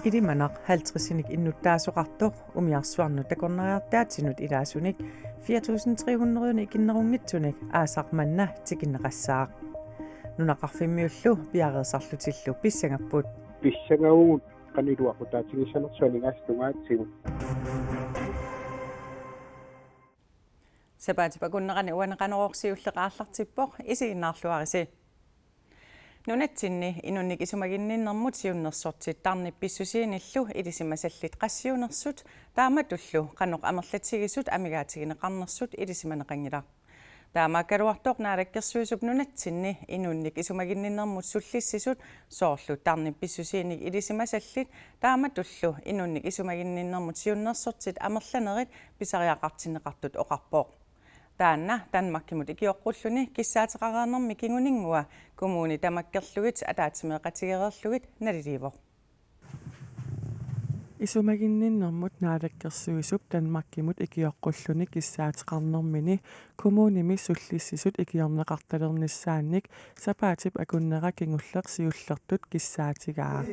Ilimanak 50-sinik innuttaasuqartoq umiarsuarnu takorneriartaatsinut ilaasunik 4300 ikinnerungitsunik aasarmanna tikinneqassaaq nunaqarfimmiullu piareersarlutillu pissangapпут писсангагугут qaniluaqutaatigissanersuaningaastungaatsigу сапаатипакуннерани уанеқанерорсиуллеқаарлартиппоқ исигиннаарлуариси нунатсинни инунник исумагинниннэрмут сиуннерсортит тарнипписсусииниллу илисимасаллит qassiunersut тааматуллу qanoq амерлатигисут амигаатигинеқарнерсут илисиманеқангила таамааккалуартоқ наалаккерсуисуп нунатсинни инунник исумагинниннэрмут суллиссисут соорлу тарнипписсусииник илисимасаллит тааматуллу инунник исумагинниннэрмут сиуннерсортит амерланерит писариақартиннеқартут оқарпоқ таанна Данмаркимут икиоққуллуни киссаатеқараарнэрми кингунингуа коммуни тамаккерлугит атаатимеэқатигереерлугит налиливоқ исумагинниннэрмут наалаккерсуисуп Данмаркимут икиоққуллуни киссаатеқарнэрмини коммуними суллиссисут икиорнеқарталерниссаанник сапаатип акуннера кингуллеқ сиуллертут киссаатигаа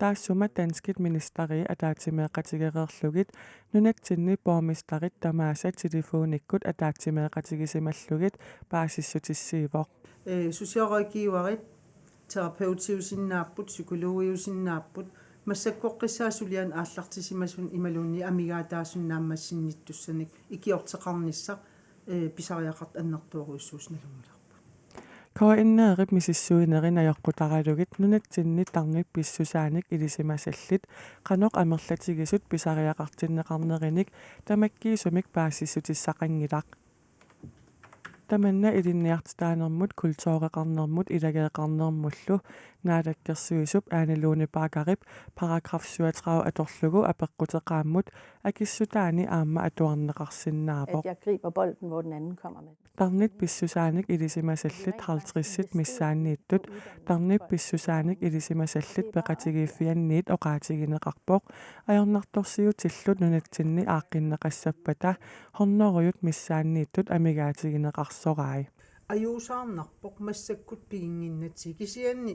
таассума данскит министери атаатимеэқатигереерлугит нунатсинни боомистарит тамааса телефониккут атаатимеэқатигисималлугит паасиссутиссиивоқ сусиоракиуарит терапевтиусиннааппут психологиусиннааппут массаккоққиссаасулиан ааллартисимасун ималуунни амигаатаасуннааммассинниттуссаник икиортеқарниссақ писариақарт аннертуоруиссуусналунгиларпут каиннеерит мисиссуинеринайоққутаралугит нунатсинни тарнит писсусааник илисимасаллит қаноқ амерлатигисут писариақартиннеқарнериник тамаккиисумик паассиссутиссақангилақ таманна илинниартитаанермут культуореқарнермут илагеэқарнермуллу наалаккерсуисуп aanalууни паакарип параграф 37 аторлугу апеққутеқааммут акиссутаани аама атуарнеқарсиннаапоқ Jeg griber bolden, hvor den anden kommer med. тарнит писсусааник илисимасаллит 50-сит миссааннииттут тарнит писсусааник илисимасаллит пеқатигииффианниит оқаатигинеқарпоқ аёрнарторсиутиллут нунатсинни ааққиннеқассаппата хорнеруйут миссааннииттут амигаатигинеқарсораи аюусаарнарпоқ массаккут пигингиннатси кисианни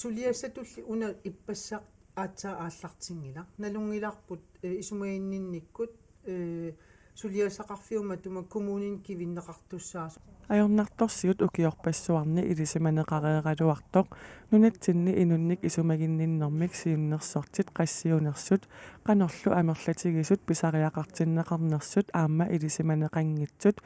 сулиассатулли уна иппассақ аатсаа ааллартингила налунгиларпут исумаиннинниккут сулиасақарфиума тума коммунин кивиннеқартуссаас аёрнарторсиут укиорпассуарни илисиманеқареералуартоқ нунатсинни инунник исумагинниннэрмик сиуннерсортит qassiunersut qanorlu амерлатигисут писариақартиннеқарнерсут аама илисиманеқангитсут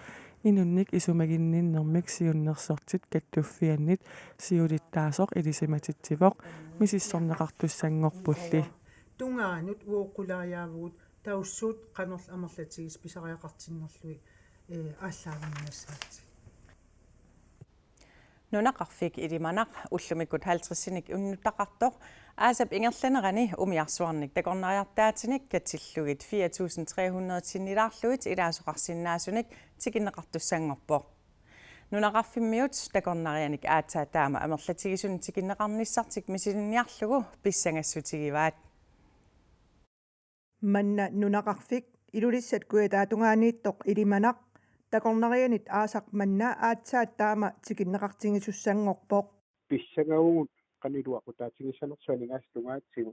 инунник исумагинниннэрмик сиуннерсортит каттуффианнит сиулиттаасоқ илисиматитсивоқ мисиссорнеқартуссангорпулли тунгаанут уоққулааявгут тауссуут канерл амерлатигис писариақартиннерлуи ааллаагиннассаати нунақарфик илиманақ уллумиккут 50-синик уннуттақартоқ аасап ингерланерани умиарсуарник такорнериартаатиник катиллугит 4300 тиннилаарлугит илаасоқарсиннаасуник тикиннеқартуссангорпоқ нунақарфиммиут такорнерианик аатсаа таама амерлатигисуни тикиннеқарниссартик мисилинниарлугу писсангассутигиваат манна нунақарфик илулиссат куятаатунгаанииттоқ илиманақ такорнерианит аасақ манна аатсаат таама тикиннеқартигисуссангорпоқ писсангагугут qaniluaqutaatigissanersuaningaastungaatsigу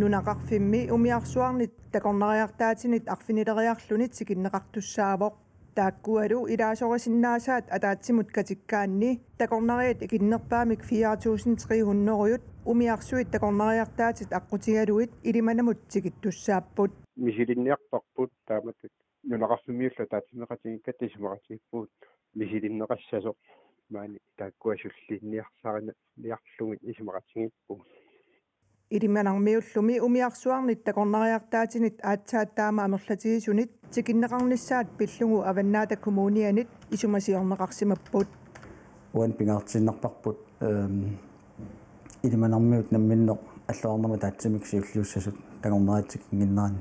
нунақарфимми умиарсуарнит такорнериартаатинит арфинилериарлунит тикиннеқартуссаавоқ тааккуалу илаасорисиннаасаат атаатсимут катиккаанни такорнериат икиннерпаамик 4300 умиарсуит такорнериартаатит аққутигалуит илиманамут тикиттуссааппут мисилинниарпарпут тааматут нунақарфимиулла таатимеқатигиккат исумақатигиппут мисилиннеқассасоқ маани тааккуасуллинниарсарина ниарлугит исумақатигиппу илиманармиуллуми умиарсуарнит такорнериартаатинит аатсаат таама амерлатигисунит тикиннеқарниссаат пиллугу аваннаата коммунианит исумасиорнеқарсимаппут уан пингаартиннарпарпут илиманармиут намминнеқ аллуарнама таатсимиксиуллиуссасут такорнериатсик ингиннерани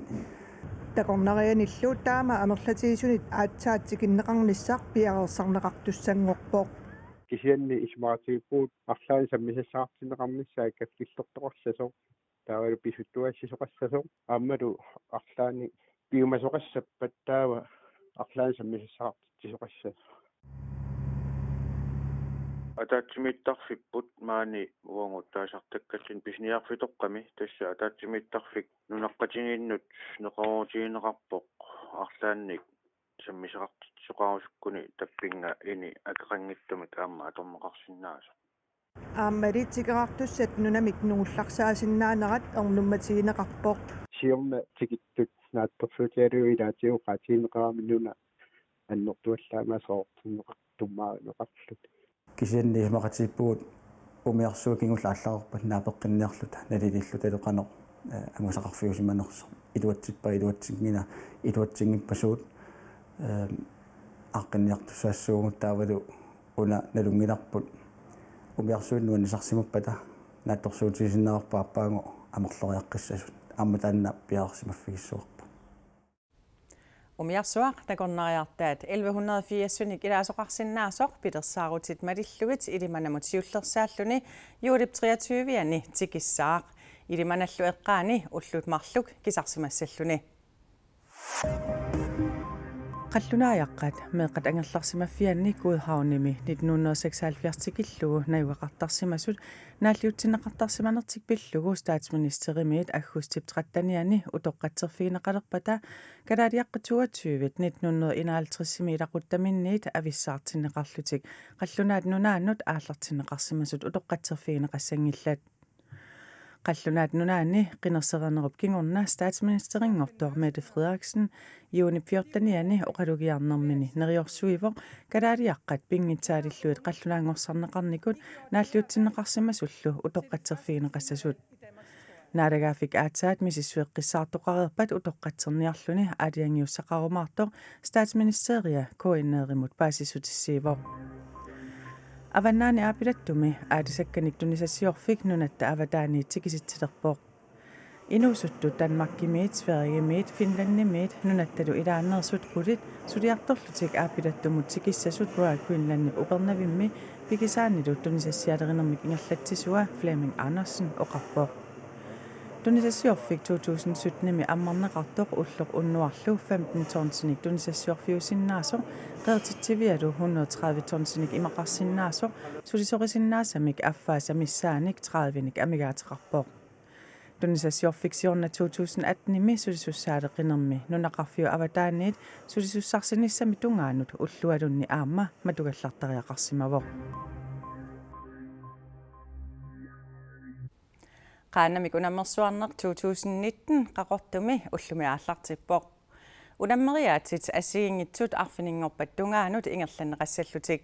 такорнерианиллу таама амерлатигисунит аатсаат тикиннеқарниссақ пиареерсарнеқартуссангорпоқ кисианни исумақатигиппуут арлаани саммисассаартиннеқарниссаа каффиллертоқарсасо таавалу писуттуассисоқассасо ааммалу арлаани пиумасоқассаппат таава арлаани саммисассаарт тисоқассаа атаатсимиттарфиппут маани уангут таасартаккаллин писниарфитоққами тасса атаатсимиттарфик нунаққатинииннут неқорутигинеқарпоқ арлаанник саммисеқартитсоқарусуккуни таппинга ини акеқангиттумик аама аторнеқарсинааса ааммалитсигеқартуссат нунамик нугулларсаасиннаанерат орнумматигинеқарпоқ сиорна тикиттут нааттэрсуутиалуилаатиуқаатигинеқарами нуна аннортуаллаамасоортуннеқартуммаа неқарлут кисианни мақатиппуут умиарсуукингулла аллаарпат наапеққинниарлута налилиллута илоқано амусақарфиусиманерсо илуатсиппа илуатсингиппасуут аққинниартуссаассуугут таавалу уна налунгиларпут умиарсууннуа нисарсимаппата наатторсуутисиннаарпааппаангу амерлориаққиссасут амматаанна пиаарсимаффигиссуарпа Umiarsuaq takornariartaat 1180-ник илаасоқарсиннаасоқ питерсаарутит малиллугит илиманамут сиуллерсааллуни юулип 23-ани тикиссаақ илиманаллу эққаани уллут марлук кисарсимассаллуни qallunaajaqat meeqat angerlarsimaffianni kuudhaunimi 1976 nayuaqartarsimasut naalliutsineqartarsimanertik pillugu staatsministerimiit aggusti 13 utoqqatserfiineqalerpata kalaaliaqqituatyuvit 1951 ilaquttaminniit avissaartinneqarlutik qallunaat nunaannut aallartinneqarsimasut utoqqatserfiineqassangillat qallunaat nunaanni qinerserenerup kingorna statsministeringortor Mette Frederiksen juuni 14-ani oqalugiarnermini neriorsuivoq kalaaliaqqat pingitsaalilluit qallunaangorсарneqarnikut naalliutsinneqarsimasullu utoqqatserfiineqassasut naaragaafik aatsaat misissueqqissaartoqarerpat utoqqatserniarluni aaliangiussaqarumaartoq statsministeria koinneerimut paasissutissiivoq avannaani aapilattumi aalisakkanik tunisassiorfik nunatta avataaniit tikisitsiterpoq inusuttu Danmarkimiit Sverigemiit Finlandimiit nunattalu ilaanersut qulit suliartorlutik aapilattumut tikissasut Royal Greenland upernavimmi pikisaannilu tunisassialerinermik ingerlattisua Flemming Andersen oqarpoq tunisassiorfik 2017 ammarneqartoq ulloq unnuarlu 15 tonsinik tunisassiorfiusinnaasoq qeertittivialu 130 tonsinik imaqarsinnaasoq sulisoqisinnaasamik affaasamisaanik 30nik amigaateqarpoq tunisassiorfiksiorna 2018 sulisussaaleqinermi nunaqarfiu avataaniit sulisussarsinissami tungaanut ullualunni aamma matugallartariaqarsimavoq qaanamik unammersuarneq 2019 qaqortumi ullumi aallartippoq unammeriaatit asiingitsut arfiningorpat tungaanut ingerlanneqassallutik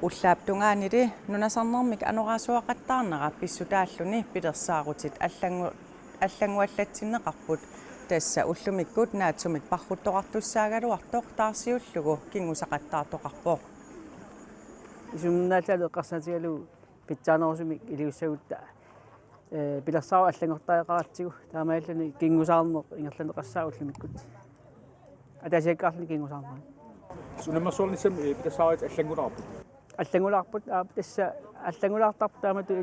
ullaap tungaanili nunasarnermik anoraasuaqattaarnera pissutaalluni pilersaarutit аллангуаллатсиннеқарпут тасса уллумиккут наатсумик паррутторартуссаагалуартоқ таарсиуллугу кингусақаттаартоқарпоқ исумнааллалу эққарсаатигалу питсаанерусумик илиуссагутта пилерсаару аллангортаеқаратсигу таамааллани кингусаарнеқ ингерланеқассаа уллумиккут атасиаккаарлни кингусаарнер сунаммерсуорнисам пилерсаарит аллангулаарпут аллангулаарпут тасса аллангулаартарпу таамату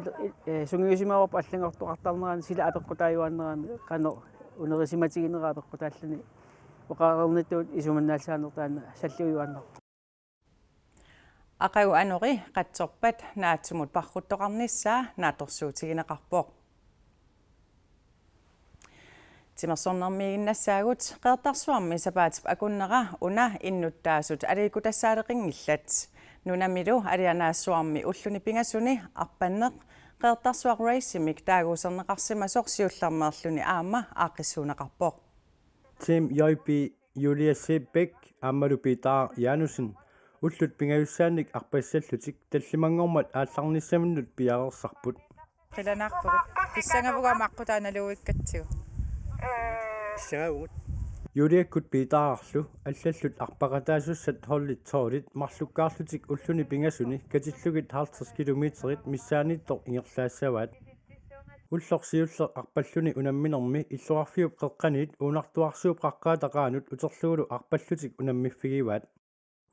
сунгиусимааварпу аллангортоқартарнерани сила апеққутааюаннерами қано унерисиматигинераа апеққутааллани оқаарернаттуут исуманнаалсаанертаана саллуюаннер aqau anori qatsorpat naatsumut parruttoqarnissaa naatorsuutigineqarpoq timersornermiiginnasaagut qeertarsuarmi sapaatip akunnera una innuttaasut aliikutassaareqingillat nunamilu alianaassuarmi ulluni pingasuni arpanneq qeertarsuaq racimik taaguuserneqarsimasoq siullarmeerluni aamma aaqissuuneqarpoq Tim Jøjby Julia Sebæk Ammalupitar Janussen ullut pingayussaannik arpassallutik tallimangormat aallarnissamannut piarersarput qilanarpugut pissangavugama aqqutaanaluuikkatsigu pissangavugut Juliakkut piitaararlu allallut arpaqataasussat hollitsoorlit marlukkaarlutik ulluni pingasuni katillugit 50 kilometerit missaanittor ingerlaassavaat ullorsiuller arpalluni unamminermi illuarfiup qeqqaniit uunartuarsuup qaqqaataqaanut uterluulu arpallutik unammiffigivaat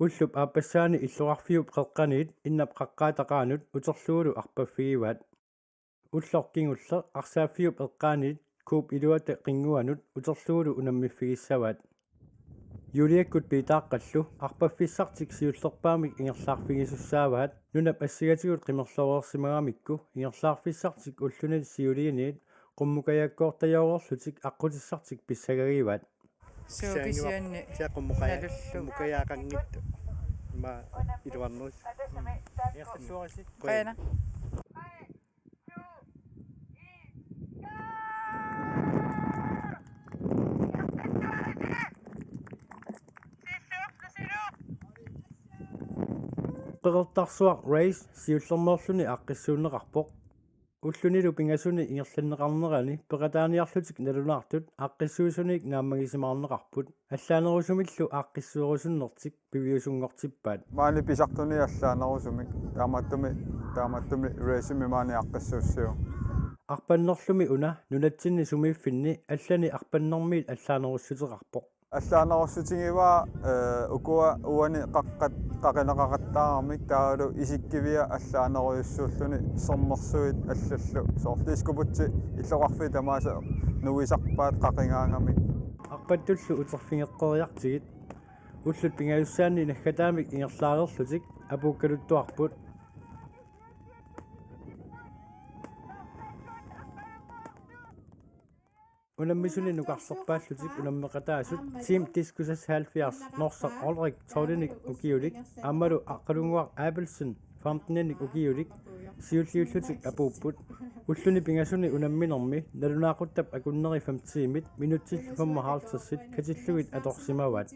ullup aapassaani illuarfiup qeqqaniit innap qaqqaataqaanut uterluulu arpaffigivaat ullorkinguller arsaaffiup eqqaaniit kuup iluata qinguanut uterluulu unammiffigissavat Juliakkut piitaaqqallu arpaffissartik siullerpaamik ingerlaarfigissussaavaat nunap assigatiguut qimerlorersimagaamikku ingerlaarfissartik ullunat siuliiniit qummukayaakkoortajaorerlutik aqqutissartik pissagagiivaat Suupisianni qummukayaaqangittu ma iluarnerus Qana qeqertarsuaq race siullermoorluni aqqissuunneqarpoq ullunilu pingasuni ingerlanneqarnerani peqataaniarlutik nalunaartut aqqissuusuniik naammagisimаарneqarput allaanerusumillu aqqissuurusunnertik piviusungortippaat maani pisartuni allaanerusumik taamattumi racimi maani aqqissuussiu arpannerlumi una nunatsinni sumiiffinni allani arpannermiit allaanerussuteqarpoq allaanerussutingiva ukua uani qaqinaqaqattaarmik taalu isikkivia allaaneruyussuulluni sernersuit allallu soortiiskuputsi illoqarfi tamaasa nuisarpaat qaqingaangami arpattullu uterfingeqqeriartigit ullut pingayussaanni naggataamik ingerlaalerlutik apuukkaluttuarput unammisuni nuqarserpaallutik unammeqataasut team discusas 70 norsaq Ulrik Taulinik ukiulik ammalu aqqalunguaq Abelson 15-nik ukiulik siulliullutik apuupput ulluni pingasuni unamminermi nalunaaquttab akunneri 50-mit minuttillu 55 katillugit atorsimavaat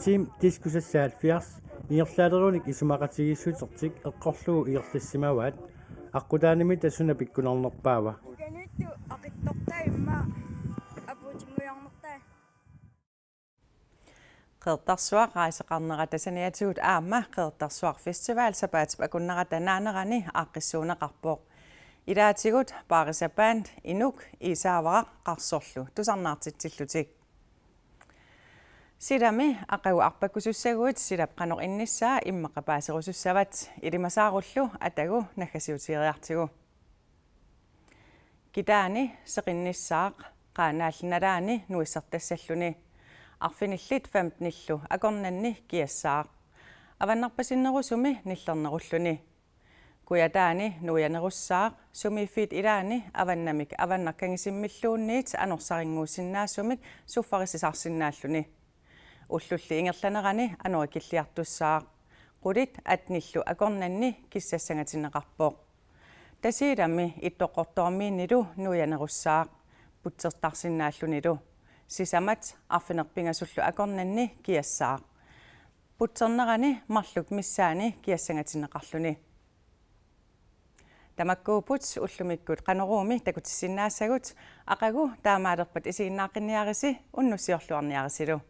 team discusas 70 ingerlaalerunik isumaqatigissuutertik eqqorlugu igerlissimavaat aqutaanimit asuna pikkunarnerpaava kanuttu aqittortaa imma apuutingujarnertaa qeertarsuaq raiseqarneratасаниатигут аама qeertarsuaq festival sapaatip akunneratanaanерани aaqqissuuneqarpoq ilaatигут paarisapaan inuk isaavara qarsorlu tusarnaartitsillutik sidami aqagu arpakkusussaguit silap qanoq innissaa immaqapaaserusussavat ilimasaarullu atagu naggasiutieriartigu kitaani seqinnissaaq qaanaallinalaani nuissertassalluni arfinillit 15illu akornanni kiassaaq avannarpasinnerusumi nillernerulluni kuyataani nuyanerussaaq sumiiffiit ilaani avannamik avannarkangisimmiluunniit anorsaringuusinnaassumik suffarisisarsinnaalluni ullulli ingerlanerani anuakilliartussaaq qulit atnillu akornanni kissassangatinneqarpoq tasiilami ittoqortormiinnilu nuyanerussaaq putsertarsinnaallunilu sisamat arfinerpingasullu akornanni kiassaaq putsernerani marluk missaani kiassangatinneqarluni tamakkuuput ullumikkut qaneruumi takutissinnaassagut aqagu taamaalerpat isiinnaaqinniarisi unnussiorluarniarisilu